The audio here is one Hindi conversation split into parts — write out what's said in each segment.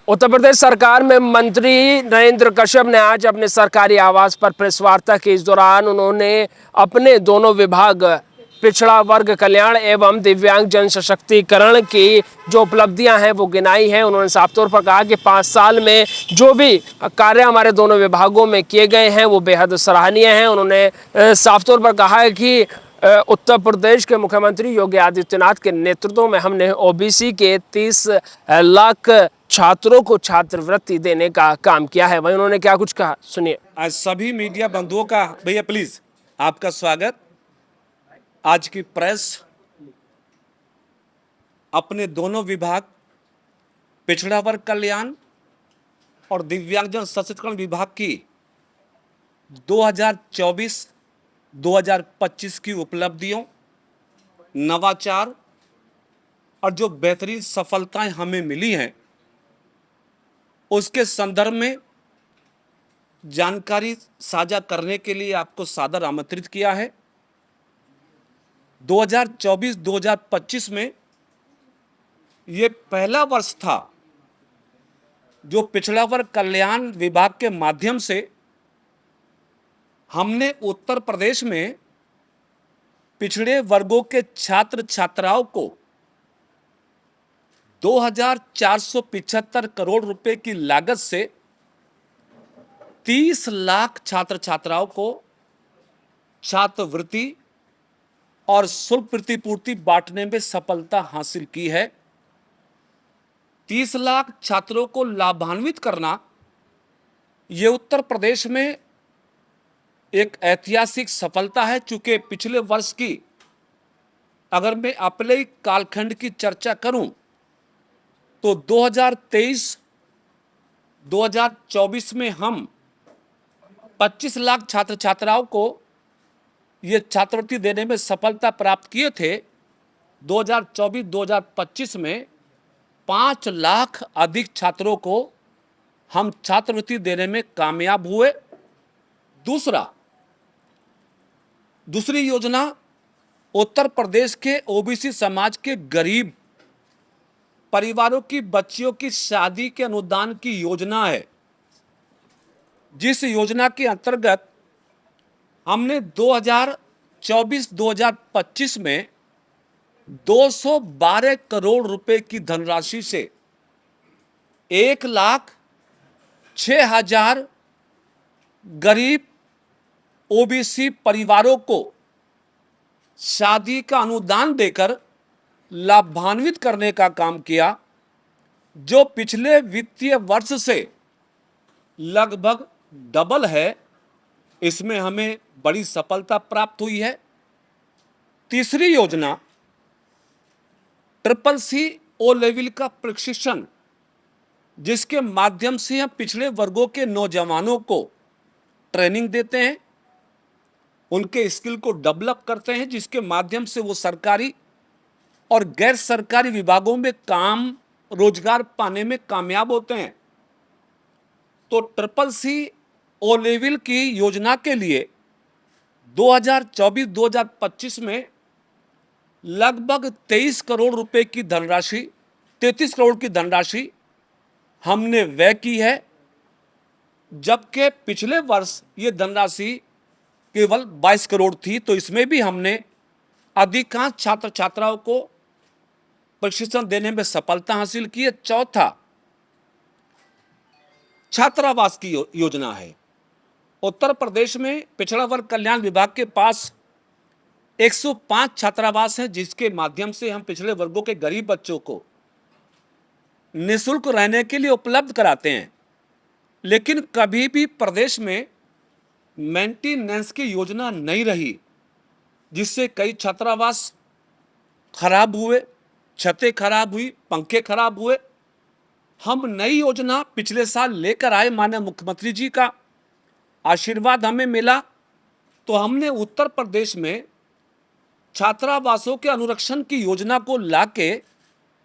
उत्तर प्रदेश सरकार में मंत्री नरेंद्र कश्यप ने आज अपने सरकारी आवास पर प्रेस वार्ता की। इस दौरान उन्होंने अपने दोनों विभाग पिछड़ा वर्ग कल्याण एवं दिव्यांग जन सशक्तिकरण की जो उपलब्धियां हैं वो गिनाई हैं। उन्होंने साफ तौर पर कहा कि 5 साल में जो भी कार्य हमारे दोनों विभागों में किए गए हैं वो बेहद सराहनीय हैं। उन्होंने साफ तौर पर कहा है कि उत्तर प्रदेश के मुख्यमंत्री योगी आदित्यनाथ के नेतृत्व में हमने ओबीसी के 30 लाख छात्रों को छात्रवृत्ति देने का काम किया है। वहीं उन्होंने क्या कुछ कहा, सुनिए। आज सभी मीडिया बंधुओं का भैया प्लीज आपका स्वागत। आज की प्रेस अपने दोनों विभाग पिछड़ा वर्ग कल्याण और दिव्यांगजन सशक्तिकरण विभाग की 2024-2025 की उपलब्धियों, नवाचार और जो बेहतरीन सफलताएं हमें मिली हैं उसके संदर्भ में जानकारी साझा करने के लिए आपको सादर आमंत्रित किया है। 2024-2025 में ये पहला वर्ष था जो पिछड़ा वर्ग कल्याण विभाग के माध्यम से हमने उत्तर प्रदेश में पिछड़े वर्गों के छात्र छात्राओं को 2475 करोड़ रुपए की लागत से 30 लाख छात्र छात्राओं को छात्रवृत्ति और शुल्क प्रतिपूर्ति बांटने में सफलता हासिल की है। 30 लाख छात्रों को लाभान्वित करना ये उत्तर प्रदेश में एक ऐतिहासिक सफलता है। चूंकि पिछले वर्ष की अगर मैं अपने कालखंड की चर्चा करूं तो 2023-2024 में हम 25 लाख छात्र छात्राओं को ये छात्रवृत्ति देने में सफलता प्राप्त किए थे। 2024-2025 में 5 लाख अधिक छात्रों को हम छात्रवृत्ति देने में कामयाब हुए। दूसरी योजना उत्तर प्रदेश के ओबीसी समाज के गरीब परिवारों की बच्चियों की शादी के अनुदान की योजना है, जिस योजना के अंतर्गत हमने 2024-2025 में 212 करोड़ रुपए की धनराशि से 1,06,000 गरीब ओबीसी परिवारों को शादी का अनुदान देकर लाभान्वित करने का काम किया, जो पिछले वित्तीय वर्ष से लगभग डबल है। इसमें हमें बड़ी सफलता प्राप्त हुई है। तीसरी योजना CCC ओ लेवल का प्रशिक्षण, जिसके माध्यम से हम पिछड़े वर्गों के नौजवानों को ट्रेनिंग देते हैं, उनके स्किल को डेवलप करते हैं, जिसके माध्यम से वो सरकारी और गैर सरकारी विभागों में काम रोजगार पाने में कामयाब होते हैं। तो CCC ओ लेवल की योजना के लिए 2024-2025 में लगभग 23 करोड़ रुपए की धनराशि 33 करोड़ की धनराशि हमने व्यय की है, जबकि पिछले वर्ष ये धनराशि केवल 22 करोड़ थी। तो इसमें भी हमने अधिकांश छात्र छात्राओं को प्रशिक्षण देने में सफलता हासिल की है। चौथा छात्रावास की योजना है। उत्तर प्रदेश में पिछड़ा वर्ग कल्याण विभाग के पास 105 छात्रावास हैं, जिसके माध्यम से हम पिछड़े वर्गों के गरीब बच्चों को निःशुल्क रहने के लिए उपलब्ध कराते हैं। लेकिन कभी भी प्रदेश में मेंटेनेंस की योजना नहीं रही, जिससे कई छात्रावास खराब हुए, छतें खराब हुई, पंखे खराब हुए। हम नई योजना पिछले साल लेकर आए, माननीय मुख्यमंत्री जी का आशीर्वाद हमें मिला, तो हमने उत्तर प्रदेश में छात्रावासों के अनुरक्षण की योजना को लाके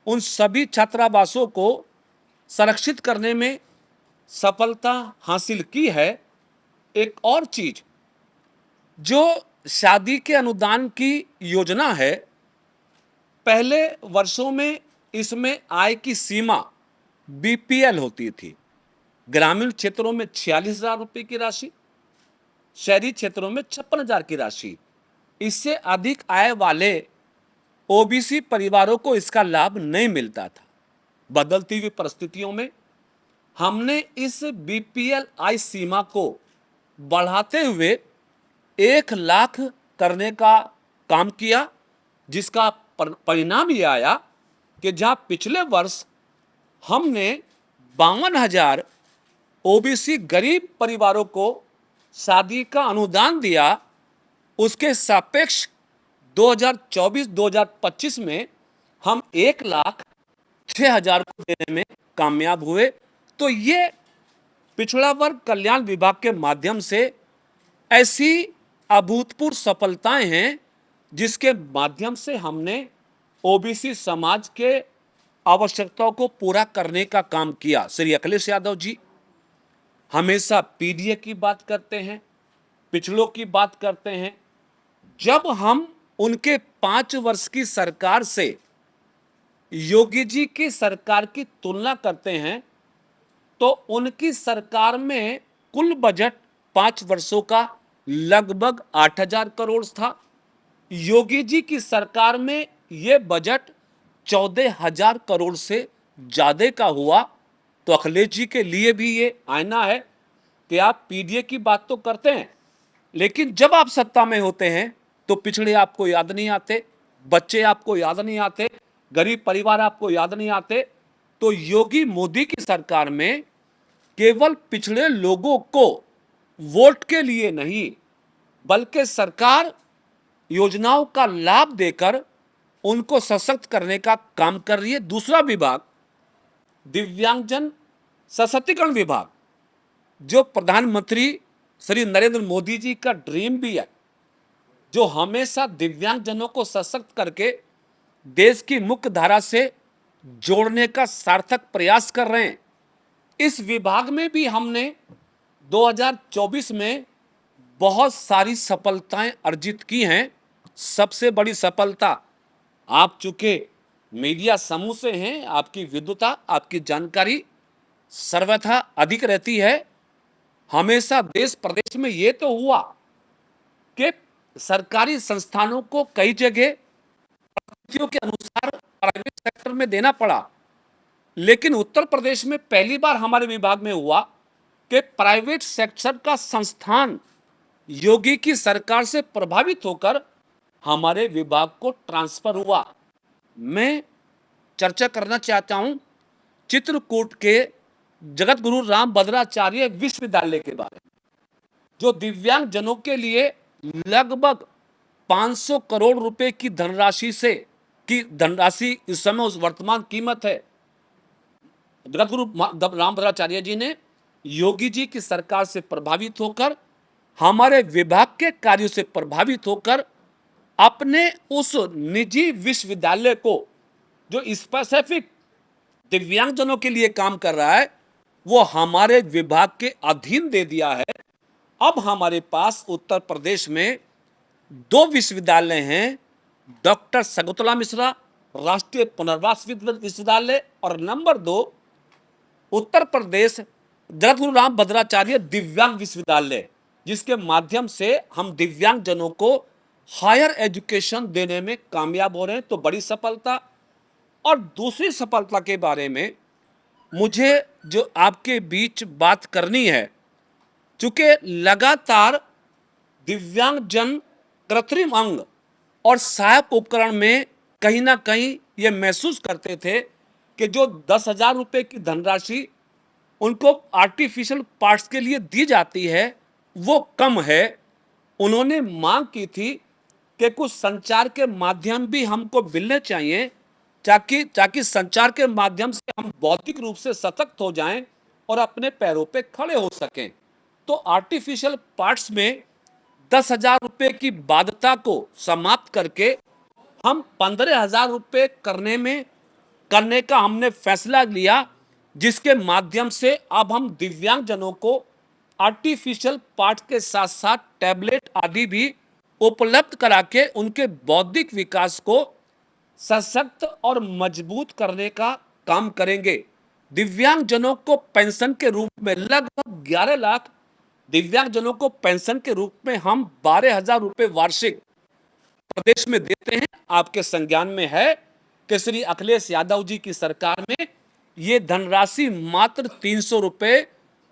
उन सभी छात्रावासों को संरक्षित करने में सफलता हासिल की है। एक और चीज, जो शादी के अनुदान की योजना है, पहले वर्षों में इसमें आय की सीमा बीपीएल होती थी। ग्रामीण क्षेत्रों में 46,000 रुपये की राशि, शहरी क्षेत्रों में 56,000 की राशि। इससे अधिक आय वाले ओबीसी परिवारों को इसका लाभ नहीं मिलता था। बदलती हुई परिस्थितियों में हमने इस बीपीएल आय सीमा को बढ़ाते हुए 1 लाख करने का काम किया, जिसका परिणाम ये आया कि जहां पिछले वर्ष हमने 52,000 ओबीसी गरीब परिवारों को शादी का अनुदान दिया, उसके सापेक्ष 2024-2025 में हम 1,06,000 को देने में कामयाब हुए। तो ये पिछड़ा वर्ग कल्याण विभाग के माध्यम से ऐसी अभूतपूर्व सफलताएं हैं जिसके माध्यम से हमने ओबीसी समाज के आवश्यकताओं को पूरा करने का काम किया। श्री अखिलेश यादव जी हमेशा पीडीए की बात करते हैं, पिछड़ों की बात करते हैं। जब हम उनके 5 वर्ष की सरकार से योगी जी की सरकार की तुलना करते हैं तो उनकी सरकार में कुल बजट 5 वर्षों का लगभग 8,000 करोड़ था। योगी जी की सरकार में यह बजट 14,000 करोड़ से ज्यादा का हुआ। तो अखिलेश जी के लिए भी ये आईना है कि आप पीडीए की बात तो करते हैं, लेकिन जब आप सत्ता में होते हैं तो पिछड़े आपको याद नहीं आते, बच्चे आपको याद नहीं आते, गरीब परिवार आपको याद नहीं आते। तो योगी मोदी की सरकार में केवल पिछड़े लोगों को वोट के लिए नहीं, बल्कि सरकार योजनाओं का लाभ देकर उनको सशक्त करने का काम कर रही है। दूसरा विभाग दिव्यांगजन सशक्तिकरण विभाग, जो प्रधानमंत्री श्री नरेंद्र मोदी जी का ड्रीम भी है, जो हमेशा दिव्यांगजनों को सशक्त करके देश की मुख्य धारा से जोड़ने का सार्थक प्रयास कर रहे हैं। इस विभाग में भी हमने 2024 में बहुत सारी सफलताएं अर्जित की हैं। सबसे बड़ी सफलता, आप चूंकि मीडिया समूह से हैं, आपकी विद्वता, आपकी जानकारी सर्वथा अधिक रहती है। हमेशा देश प्रदेश में ये तो हुआ कि सरकारी संस्थानों को कई जगह परिस्थितियों के अनुसार प्राइवेट सेक्टर में देना पड़ा, लेकिन उत्तर प्रदेश में पहली बार हमारे विभाग में हुआ कि प्राइवेट सेक्टर का संस्थान योगी की सरकार से प्रभावित होकर हमारे विभाग को ट्रांसफर हुआ। मैं चर्चा करना चाहता हूं चित्रकूट के जगत गुरु रामभद्राचार्य विश्वविद्यालय के बारे में, जो दिव्यांग जनों के लिए लगभग 500 करोड़ रुपए की धनराशि इस समय उस वर्तमान कीमत है। जगत गुरु रामभद्राचार्य जी ने योगी जी की सरकार से प्रभावित होकर, हमारे विभाग के कार्यों से प्रभावित होकर अपने उस निजी विश्वविद्यालय को, जो स्पेसिफिक दिव्यांगजनों के लिए काम कर रहा है, वो हमारे विभाग के अधीन दे दिया है। अब हमारे पास उत्तर प्रदेश में 2 विश्वविद्यालय हैं, डॉक्टर शकुंतला मिश्रा राष्ट्रीय पुनर्वास विश्वविद्यालय और नंबर 2 उत्तर प्रदेश जगत गुरु रामभद्राचार्य दिव्यांग विश्वविद्यालय, जिसके माध्यम से हम दिव्यांग जनों को हायर एजुकेशन देने में कामयाब हो रहे हैं। तो बड़ी सफलता। और दूसरी सफलता के बारे में मुझे जो आपके बीच बात करनी है, चूंकि लगातार दिव्यांगजन कृत्रिम अंग और सहायक उपकरण में कहीं ना कहीं ये महसूस करते थे कि जो 10,000 रुपये की धनराशि उनको आर्टिफिशियल पार्ट्स के लिए दी जाती है वो कम है। उन्होंने मांग की थी कि कुछ संचार के माध्यम भी हमको मिलने चाहिए, ताकि संचार के माध्यम से हम बौद्धिक रूप से सशक्त हो जाएं और अपने पैरों पे खड़े हो सकें। तो आर्टिफिशियल पार्ट्स में 10,000 रुपये की बाध्यता को समाप्त करके हम 15,000 रुपये करने का हमने फैसला लिया, जिसके माध्यम से अब हम दिव्यांगजनों को आर्टिफिशियल पार्ट के साथ साथ टैबलेट आदि भी उपलब्ध करा के उनके बौद्धिक विकास को सशक्त और मजबूत करने का काम करेंगे। दिव्यांगजनों को पेंशन के रूप में लगभग 11 लाख दिव्यांगजनों को पेंशन के रूप में हम 12,000 रुपए वार्षिक प्रदेश में देते हैं। आपके संज्ञान में है कि श्री अखिलेश यादव जी की सरकार में ये धनराशि मात्र 300 रुपए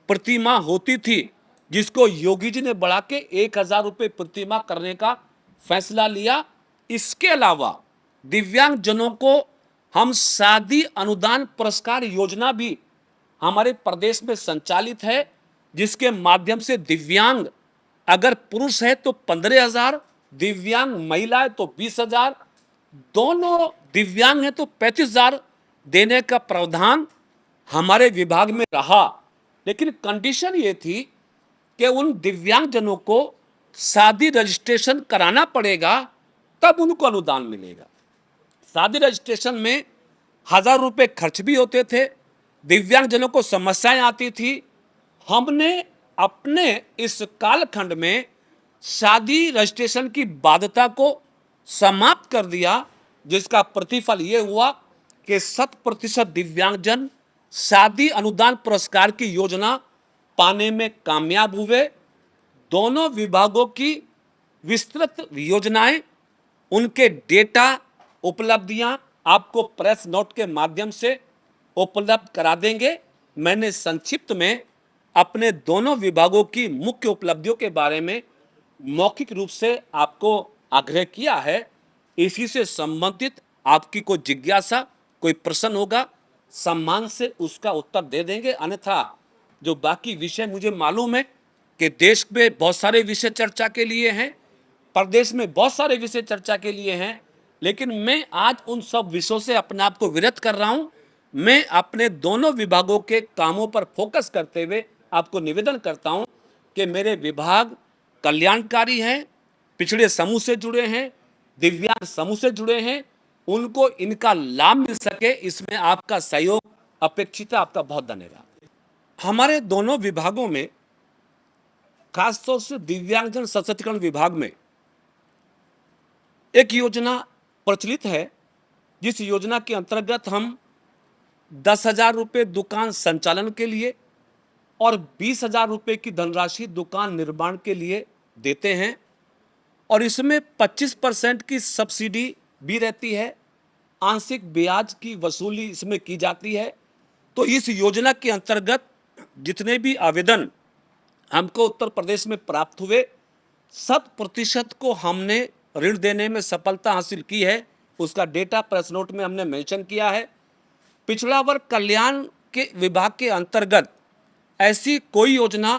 प्रतिमाह होती थी, जिसको योगी जी ने बढ़ा के 1,000 रुपए प्रतिमाह करने का फैसला लिया। इसके अलावा दिव्यांगजनों को हम शादी अनुदान पुरस्कार योजना भी हमारे प्रदेश में संचालित है, जिसके माध्यम से दिव्यांग अगर पुरुष है तो 15,000, दिव्यांग महिला है तो 20,000, दोनों दिव्यांग है तो 35,000 देने का प्रावधान हमारे विभाग में रहा। लेकिन कंडीशन ये थी कि उन दिव्यांगजनों को शादी रजिस्ट्रेशन कराना पड़ेगा, तब उनको अनुदान मिलेगा। शादी रजिस्ट्रेशन में 1,000 रुपए खर्च भी होते थे, दिव्यांगजनों को समस्याएं आती थी। हमने अपने इस कालखंड में शादी रजिस्ट्रेशन की बाध्यता को समाप्त कर दिया, जिसका प्रतिफल ये हुआ कि 100% दिव्यांगजन शादी अनुदान पुरस्कार की योजना पाने में कामयाब हुए। दोनों विभागों की विस्तृत योजनाएं, उनके डेटा उपलब्धियां आपको प्रेस नोट के माध्यम से उपलब्ध करा देंगे। मैंने संक्षिप्त में अपने दोनों विभागों की मुख्य उपलब्धियों के बारे में मौखिक रूप से आपको आग्रह किया है। इसी से संबंधित आपकी कोई जिज्ञासा, कोई प्रश्न होगा, सम्मान से उसका उत्तर दे देंगे। अन्यथा जो बाकी विषय, मुझे मालूम है कि देश में बहुत सारे विषय चर्चा के लिए हैं, प्रदेश में बहुत सारे विषय चर्चा के लिए हैं, लेकिन मैं आज उन सब विषयों से अपने आप को विरत कर रहा हूं। मैं अपने दोनों विभागों के कामों पर फोकस करते हुए आपको निवेदन करता हूं कि मेरे विभाग कल्याणकारी हैं, पिछड़े समूह से जुड़े हैं, दिव्यांग समूह से जुड़े हैं, उनको इनका लाभ मिल सके, इसमें आपका सहयोग अपेक्षित है। आपका बहुत धन्यवाद। हमारे दोनों विभागों में, खासतौर से दिव्यांगजन सशक्तिकरण विभाग में एक योजना प्रचलित है, जिस योजना के अंतर्गत हम 10,000 रुपये दुकान संचालन के लिए और 20,000 रुपये की धनराशि दुकान निर्माण के लिए देते हैं, और इसमें 25% की सब्सिडी भी रहती है, आंशिक ब्याज की वसूली इसमें की जाती है। तो इस योजना के अंतर्गत जितने भी आवेदन हमको उत्तर प्रदेश में प्राप्त हुए, 100% को हमने ऋण देने में सफलता हासिल की है। उसका डेटा प्रेस नोट में हमने मेंशन किया है। पिछड़ा वर्ग कल्याण के विभाग के अंतर्गत ऐसी कोई योजना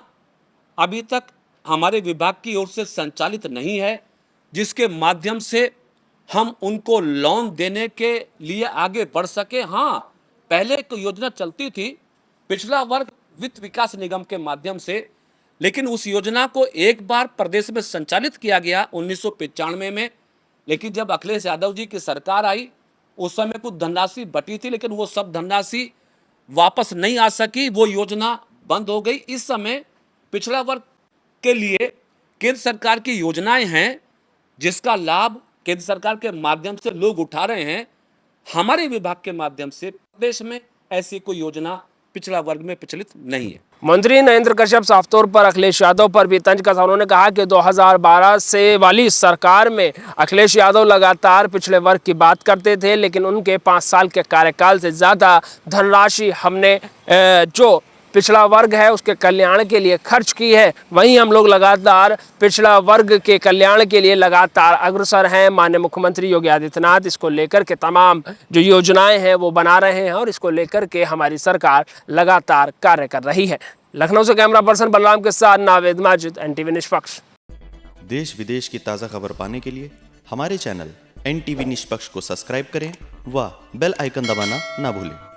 अभी तक हमारे विभाग की ओर से संचालित नहीं है, जिसके माध्यम से हम उनको लोन देने के लिए आगे बढ़ सके। हाँ, पहले एक योजना चलती थी पिछड़ा वर्ग वित्त विकास निगम के माध्यम से, लेकिन उस योजना को एक बार प्रदेश में संचालित किया गया 1995 में, लेकिन जब अखिलेश यादव जी की सरकार आई, उस समय कुछ धनराशि बटी थी, लेकिन वो सब धनराशि वापस नहीं आ सकी, वो योजना बंद हो गई। इस समय पिछड़ा वर्ग के लिए केंद्र सरकार की योजनाएं हैं, जिसका लाभ केंद्र सरकार के माध्यम से लोग उठा रहे हैं। हमारे विभाग के माध्यम से प्रदेश में ऐसी कोई योजना पिछड़ा वर्ग में प्रचलित नहीं है। मंत्री नरेंद्र कश्यप साफ तौर पर अखिलेश यादव पर भी तंज कसा। उन्होंने कहा कि 2012 से वाली सरकार में अखिलेश यादव लगातार पिछड़े वर्ग की बात करते थे, लेकिन उनके 5 साल के कार्यकाल से ज़्यादा धनराशि हमने जो पिछड़ा वर्ग है उसके कल्याण के लिए खर्च की है। वहीं हम लोग लगातार पिछड़ा वर्ग के कल्याण के लिए लगातार अग्रसर हैं। माननीय मुख्यमंत्री योगी आदित्यनाथ इसको लेकर के तमाम जो योजनाएं हैं वो बना रहे हैं, और इसको लेकर के हमारी सरकार लगातार कार्य कर रही है। लखनऊ से कैमरा पर्सन बलराम के साथ नावेद माजिद, NTV निष्पक्ष। देश विदेश की ताज़ा खबर पाने के लिए हमारे चैनल NTV निष्पक्ष को सब्सक्राइब करें व बेल आइकन दबाना ना भूलें।